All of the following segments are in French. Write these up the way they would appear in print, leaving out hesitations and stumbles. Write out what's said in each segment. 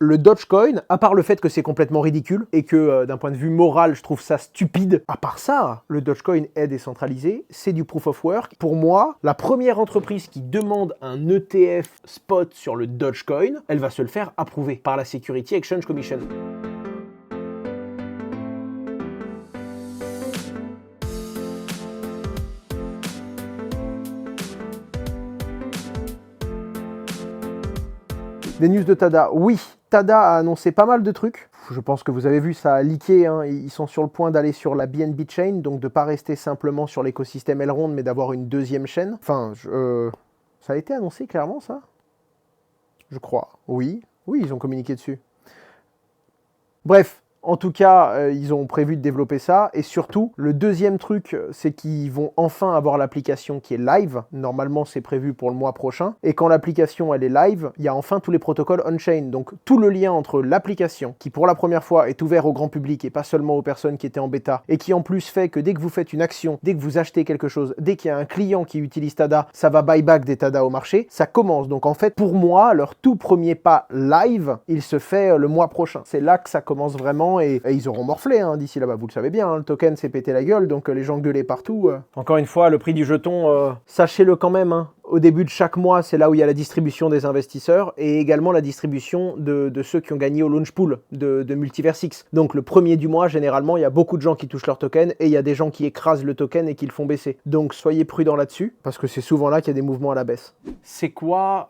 Le Dogecoin, à part le fait que c'est complètement ridicule et que d'un point de vue moral, je trouve ça stupide, à part ça, le Dogecoin est décentralisé, c'est du proof of work. Pour moi, la première entreprise qui demande un ETF spot sur le Dogecoin, elle va se le faire approuver par la Security Exchange Commission. Des news de Tada, oui, Tada a annoncé pas mal de trucs. Je pense que vous avez vu, ça a leaké, hein. Ils sont sur le point d'aller sur la BNB Chain, donc de ne pas rester simplement sur l'écosystème Elrond, mais d'avoir une deuxième chaîne. Enfin, ça a été annoncé clairement, ça? Je crois. Oui, ils ont communiqué dessus. Bref. En tout cas, ils ont prévu de développer ça. Et surtout, le deuxième truc, c'est qu'ils vont enfin avoir l'application qui est live. Normalement, c'est prévu pour le mois prochain. Et quand l'application, elle est live, il y a enfin tous les protocoles on-chain. Donc, tout le lien entre l'application, qui pour la première fois est ouvert au grand public et pas seulement aux personnes qui étaient en bêta, et qui en plus fait que dès que vous faites une action, dès que vous achetez quelque chose, dès qu'il y a un client qui utilise Tada, ça va buyback des Tada au marché, ça commence. Donc, en fait, pour moi, leur tout premier pas live, il se fait le mois prochain. C'est là que ça commence vraiment. Et ils auront morflé hein, d'ici là-bas, vous le savez bien, hein, le token s'est pété la gueule, donc les gens gueulaient partout. Encore une fois, le prix du jeton, sachez-le quand même, hein, au début de chaque mois, c'est là où il y a la distribution des investisseurs et également la distribution de ceux qui ont gagné au launch pool de Multiversix. Donc le premier du mois, généralement, il y a beaucoup de gens qui touchent leur token et il y a des gens qui écrasent le token et qui le font baisser. Donc soyez prudents là-dessus, parce que c'est souvent là qu'il y a des mouvements à la baisse. C'est quoi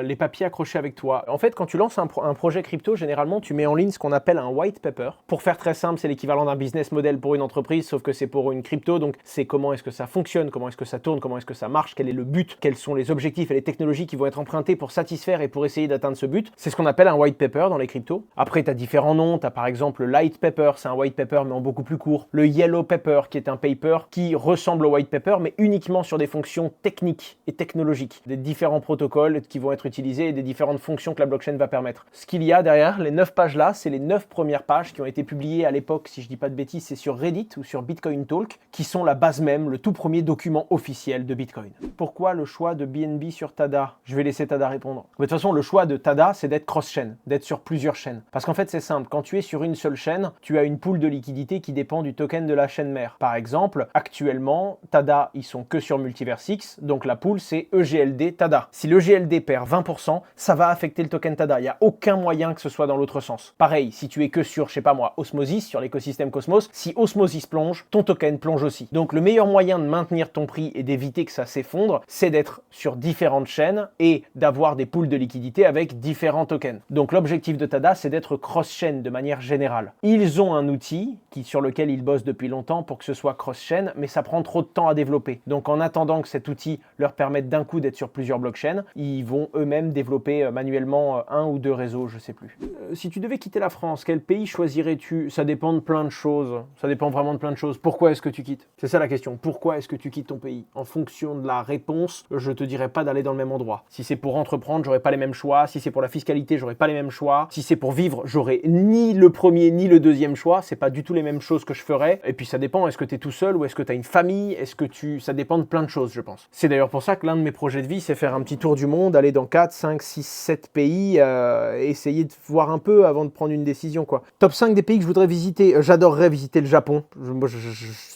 les papiers accrochés avec toi? En fait, quand tu lances un projet crypto, généralement, tu mets en ligne ce qu'on appelle un white paper. Pour faire très simple, c'est l'équivalent d'un business model pour une entreprise, sauf que c'est pour une crypto. Donc c'est comment est-ce que ça fonctionne, comment est-ce que ça tourne, comment est-ce que ça marche, quel est le but, quels sont les objectifs et les technologies qui vont être empruntés pour satisfaire et pour essayer d'atteindre ce but. C'est ce qu'on appelle un white paper dans les cryptos. Après, tu as différents noms. Tu as par exemple le light paper, c'est un white paper mais en beaucoup plus court. Le yellow paper, qui est un paper qui ressemble au white paper mais uniquement sur des fonctions techniques et technologiques. Des différents protocoles qui vont être utilisés et des différentes fonctions que la blockchain va permettre. Ce qu'il y a derrière, les 9 pages là, c'est les 9 premières pages qui ont été publiées à l'époque, si je dis pas de bêtises, c'est sur Reddit ou sur Bitcoin Talk, qui sont la base même, le tout premier document officiel de Bitcoin. Pourquoi le choix de BNB sur Tada? Je vais laisser Tada répondre. De toute façon, le choix de Tada, c'est d'être cross-chain, d'être sur plusieurs chaînes. Parce qu'en fait, c'est simple. Quand tu es sur une seule chaîne, tu as une pool de liquidité qui dépend du token de la chaîne mère. Par exemple, actuellement, Tada, ils sont que sur Multiversix, donc la pool, c'est EGLD Tada. Si l'EGLD perd 20%, ça va affecter le token Tada. Il n'y a aucun moyen que ce soit dans l'autre sens. Pareil, si tu es que sur, je sais pas moi, Osmosis, sur l'écosystème Cosmos, si Osmosis plonge, ton token plonge aussi. Donc le meilleur moyen de maintenir ton prix et d'éviter que ça s'effondre, c'est d'être sur différentes chaînes et d'avoir des pools de liquidité avec différents tokens. Donc l'objectif de Tada, c'est d'être cross-chain de manière générale. Ils ont un outil sur lequel ils bossent depuis longtemps pour que ce soit cross-chain, mais ça prend trop de temps à développer. Donc en attendant que cet outil leur permette d'un coup d'être sur plusieurs blockchains, ils vont eux-mêmes développer manuellement un ou deux réseaux, je sais plus. Si tu devais quitter la France, quel pays choisirais-tu? Ça dépend de plein de choses. Ça dépend vraiment de plein de choses. Pourquoi est-ce que tu quittes? C'est ça la question. Pourquoi est-ce que tu quittes ton pays? En fonction de la réponse, je te dirais pas d'aller dans le même endroit. Si c'est pour entreprendre, j'aurais pas les mêmes choix. Si c'est pour la fiscalité, j'aurais pas les mêmes choix. Si c'est pour vivre, j'aurais ni le premier ni le deuxième choix. C'est pas du tout les mêmes choses que je ferais. Et puis ça dépend. Est-ce que tu es tout seul ou est-ce que tu as une famille? Est-ce que ça dépend de plein de choses, je pense. C'est d'ailleurs pour ça que l'un de mes projets de vie, c'est faire un petit tour du monde, aller dans 4, 5, 6, 7 pays, essayer de voir un peu avant de prendre une décision, quoi. Top 5 des pays que je voudrais visiter. J'adorerais visiter le Japon. Moi, je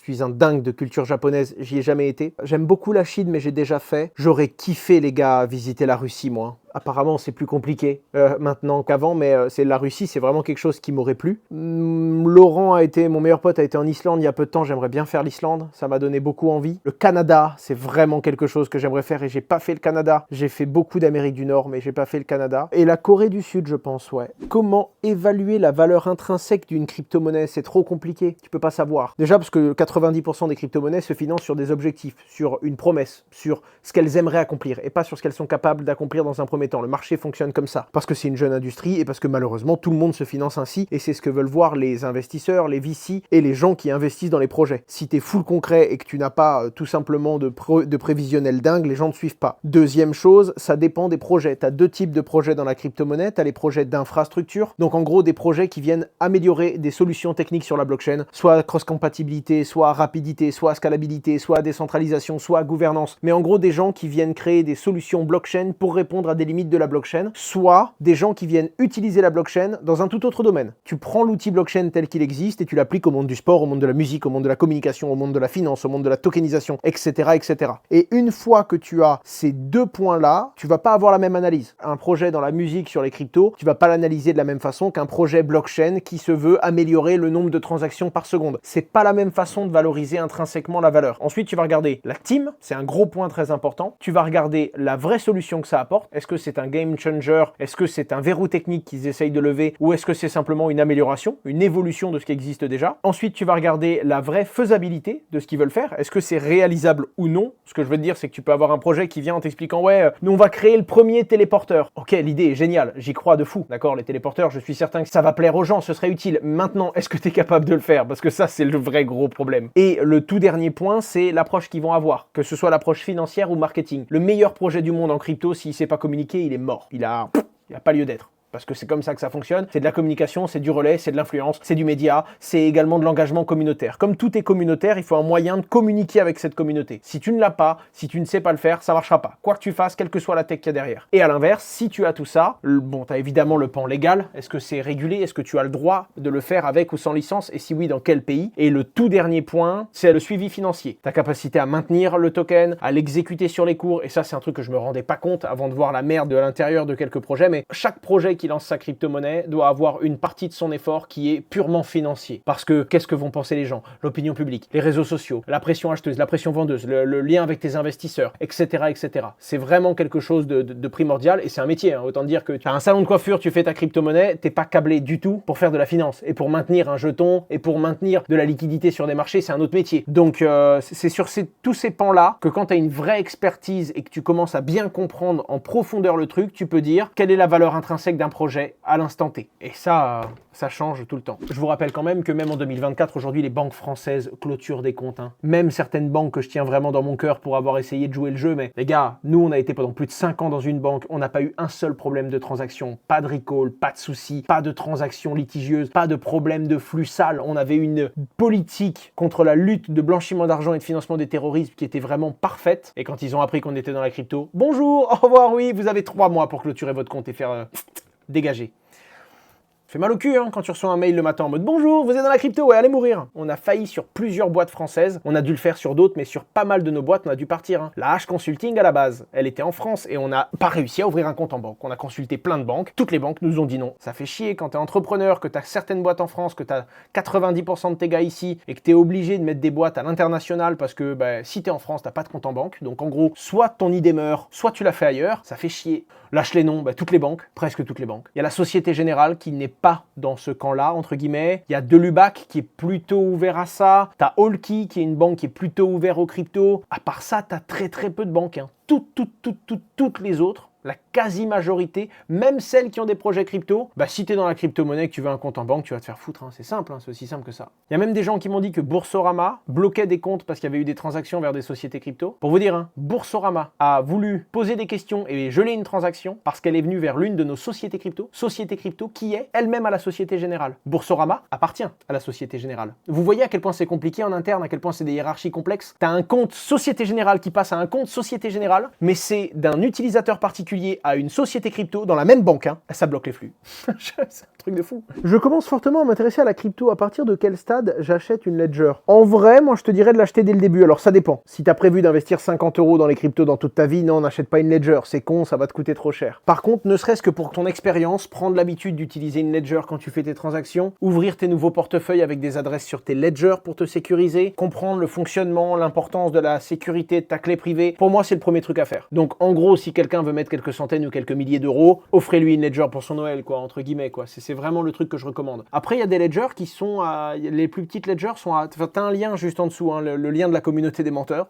suis un dingue de culture japonaise. J'y ai jamais été. J'aime beaucoup la Chine, mais j'ai déjà fait. J'aurais kiffé, les gars, visiter la Russie, moi. Apparemment, c'est plus compliqué maintenant qu'avant, mais c'est la Russie, c'est vraiment quelque chose qui m'aurait plu. Laurent mon meilleur pote a été en Islande il y a peu de temps, j'aimerais bien faire l'Islande, ça m'a donné beaucoup envie. Le Canada, c'est vraiment quelque chose que j'aimerais faire et j'ai pas fait le Canada. J'ai fait beaucoup d'Amérique du Nord, mais j'ai pas fait le Canada. Et la Corée du Sud, je pense, ouais. Comment évaluer la valeur intrinsèque d'une crypto-monnaie? C'est trop compliqué, tu peux pas savoir. Déjà parce que 90% des crypto-monnaies se financent sur des objectifs, sur une promesse, sur ce qu'elles aimeraient accomplir et pas sur ce qu'elles sont capables d'accomplir dans un premier temps. Le marché fonctionne comme ça, parce que c'est une jeune industrie et parce que malheureusement tout le monde se finance ainsi et c'est ce que veulent voir les investisseurs, les VC et les gens qui investissent dans les projets. Si t'es full concret et que tu n'as pas tout simplement de prévisionnel dingue, les gens ne suivent pas. Deuxième chose, ça dépend des projets. T'as deux types de projets dans la crypto-monnaie, t'as les projets d'infrastructure, donc en gros des projets qui viennent améliorer des solutions techniques sur la blockchain, soit cross-compatibilité, soit rapidité, soit scalabilité, soit décentralisation, soit gouvernance, mais en gros des gens qui viennent créer des solutions blockchain pour répondre à des limites de la blockchain, soit des gens qui viennent utiliser la blockchain dans un tout autre domaine. Tu prends l'outil blockchain tel qu'il existe et tu l'appliques au monde du sport, au monde de la musique, au monde de la communication, au monde de la finance, au monde de la tokenisation, etc., etc. Et une fois que tu as ces deux points-là, tu vas pas avoir la même analyse. Un projet dans la musique sur les cryptos, tu vas pas l'analyser de la même façon qu'un projet blockchain qui se veut améliorer le nombre de transactions par seconde. C'est pas la même façon de valoriser intrinsèquement la valeur. Ensuite, tu vas regarder la team, c'est un gros point très important. Tu vas regarder la vraie solution que ça apporte. Est-ce que c'est un game changer? Est-ce que c'est un verrou technique qu'ils essayent de lever? Ou est-ce que c'est simplement une amélioration, une évolution de ce qui existe déjà? Ensuite, tu vas regarder la vraie faisabilité de ce qu'ils veulent faire. Est-ce que c'est réalisable ou non? Ce que je veux te dire, c'est que tu peux avoir un projet qui vient en t'expliquant « Ouais, nous on va créer le premier téléporteur. » Ok, l'idée est géniale, j'y crois de fou. D'accord, les téléporteurs, je suis certain que ça va plaire aux gens, ce serait utile. Maintenant, est-ce que tu es capable de le faire? Parce que ça, c'est le vrai gros problème. Et le tout dernier point, c'est l'approche qu'ils vont avoir, que ce soit l'approche financière ou marketing. Le meilleur projet du monde en crypto, s'il ne sait pas communiquer, il est mort. Il a pas lieu d'être. Parce que c'est comme ça que ça fonctionne, c'est de la communication, c'est du relais, c'est de l'influence, c'est du média, c'est également de l'engagement communautaire. Comme tout est communautaire, il faut un moyen de communiquer avec cette communauté. Si tu ne l'as pas, si tu ne sais pas le faire, ça marchera pas. Quoi que tu fasses, quelle que soit la tech qu'il y a derrière. Et à l'inverse, si tu as tout ça, bon, tu as évidemment le pan légal. Est-ce que c'est régulé? Est-ce que tu as le droit de le faire avec ou sans licence? Et si oui, dans quel pays? Et le tout dernier point, c'est le suivi financier. Ta capacité à maintenir le token, à l'exécuter sur les cours. Et ça, c'est un truc que je me rendais pas compte avant de voir la merde de l'intérieur de quelques projets. Mais chaque projet qui lance sa crypto-monnaie doit avoir une partie de son effort qui est purement financier. Parce que qu'est-ce que vont penser les gens? L'opinion publique, les réseaux sociaux, la pression acheteuse, la pression vendeuse, le lien avec tes investisseurs, etc. etc. C'est vraiment quelque chose de primordial et c'est un métier. Hein. Autant dire que tu as un salon de coiffure, tu fais ta crypto-monnaie, t'es pas câblé du tout pour faire de la finance. Et pour maintenir un jeton et pour maintenir de la liquidité sur des marchés, c'est un autre métier. Donc c'est sur tous ces pans-là que quand tu as une vraie expertise et que tu commences à bien comprendre en profondeur le truc, tu peux dire quelle est la valeur intrinsèque d'un projet à l'instant T. Et ça change tout le temps. Je vous rappelle quand même que même en 2024, aujourd'hui, les banques françaises clôturent des comptes. Hein. Même certaines banques que je tiens vraiment dans mon cœur pour avoir essayé de jouer le jeu, mais les gars, nous, on a été pendant plus de 5 ans dans une banque, on n'a pas eu un seul problème de transaction, pas de recall, pas de soucis, pas de transactions litigieuses, pas de problème de flux sale. On avait une politique contre la lutte de blanchiment d'argent et de financement des terroristes qui était vraiment parfaite. Et quand ils ont appris qu'on était dans la crypto, bonjour, au revoir, oui, vous avez 3 mois pour clôturer votre compte et faire... dégagé. Fait mal au cul hein, quand tu reçois un mail le matin en mode « Bonjour, vous êtes dans la crypto, ouais, allez mourir !» On a failli sur plusieurs boîtes françaises, on a dû le faire sur d'autres, mais sur pas mal de nos boîtes, on a dû partir. Hein. La H Consulting, à la base, elle était en France et on n'a pas réussi à ouvrir un compte en banque. On a consulté plein de banques, toutes les banques nous ont dit non. Ça fait chier quand t'es entrepreneur, que t'as certaines boîtes en France, que t'as 90% de tes gars ici et que t'es obligé de mettre des boîtes à l'international parce que si t'es en France, t'as pas de compte en banque. Donc en gros, soit ton idée meurt, soit tu l'as fait ailleurs, ça fait chier. Lâche les noms, toutes les banques, presque toutes les banques. Il y a la Société Générale qui n'est pas dans ce camp-là, entre guillemets. Il y a Delubac qui est plutôt ouvert à ça. T'as Allkey qui est une banque qui est plutôt ouverte aux cryptos. À part ça, t'as très peu de banques. Hein. Toutes les autres, la quasi-majorité, même celles qui ont des projets crypto, si tu es dans la crypto-monnaie et que tu veux un compte en banque, tu vas te faire foutre. Hein. C'est simple, hein, c'est aussi simple que ça. Il y a même des gens qui m'ont dit que Boursorama bloquait des comptes parce qu'il y avait eu des transactions vers des sociétés crypto. Pour vous dire, hein, Boursorama a voulu poser des questions et geler une transaction parce qu'elle est venue vers l'une de nos sociétés crypto qui est elle-même à la Société Générale. Boursorama appartient à la Société Générale. Vous voyez à quel point c'est compliqué en interne, à quel point c'est des hiérarchies complexes. Tu as un compte Société Générale qui passe à un compte Société Générale, mais c'est d'un utilisateur particulier à une société crypto dans la même banque, hein, ça bloque les flux. C'est un truc de fou. Je commence fortement à m'intéresser à la crypto. À partir de quel stade j'achète une Ledger? En vrai, moi je te dirais de l'acheter dès le début. Alors ça dépend. Si tu as prévu d'investir 50 € dans les cryptos dans toute ta vie, non, n'achète pas une Ledger. C'est con, ça va te coûter trop cher. Par contre, ne serait-ce que pour ton expérience, prendre l'habitude d'utiliser une Ledger quand tu fais tes transactions, ouvrir tes nouveaux portefeuilles avec des adresses sur tes Ledger pour te sécuriser, comprendre le fonctionnement, l'importance de la sécurité de ta clé privée. Pour moi, c'est le premier truc à faire. Donc en gros, si quelqu'un veut mettre quelques centaines ou quelques milliers d'euros, offrez-lui une Ledger pour son Noël, quoi, entre guillemets, quoi. C'est vraiment le truc que je recommande. Après, il y a des Ledgers qui sont les plus petites Ledgers sont à... Enfin, t'as un lien juste en dessous, hein, le lien de la communauté des menteurs.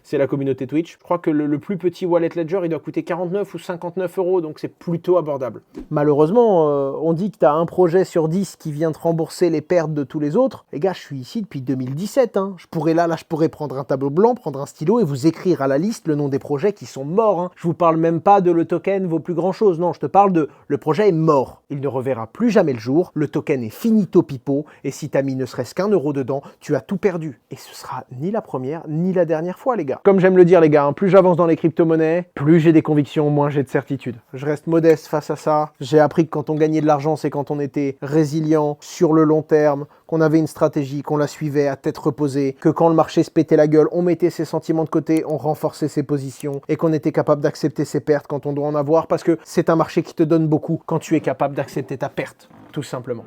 C'est la communauté Twitch. Je crois que le plus petit wallet Ledger, il doit coûter 49 ou 59 €, donc c'est plutôt abordable. Malheureusement, on dit que t'as un projet sur 10 qui vient te rembourser les pertes de tous les autres. Les gars, je suis ici depuis 2017, hein. Je pourrais prendre un tableau blanc, prendre un stylo et vous écrire à la liste le nom des projets qui sont morts, hein. Je vous parle même pas de le token vaut plus grand chose. Non, je te parle de le projet est mort. Il ne reverra plus jamais le jour. Le token est finito pipo. Et si t'as mis ne serait-ce qu'1 euro dedans, tu as tout perdu. Et ce sera ni la première, ni la dernière fois, les gars. Comme j'aime le dire, les gars, hein, plus j'avance dans les crypto-monnaies, plus j'ai des convictions, moins j'ai de certitude. Je reste modeste face à ça. J'ai appris que quand on gagnait de l'argent, c'est quand on était résilient sur le long terme, qu'on avait une stratégie, qu'on la suivait à tête reposée, que quand le marché se pétait la gueule, on mettait ses sentiments de côté, on renforçait ses positions et qu'on était capable d'accepter ses pertes quand on doit en avoir parce que c'est un marché qui te donne beaucoup quand tu es capable d'accepter ta perte, tout simplement.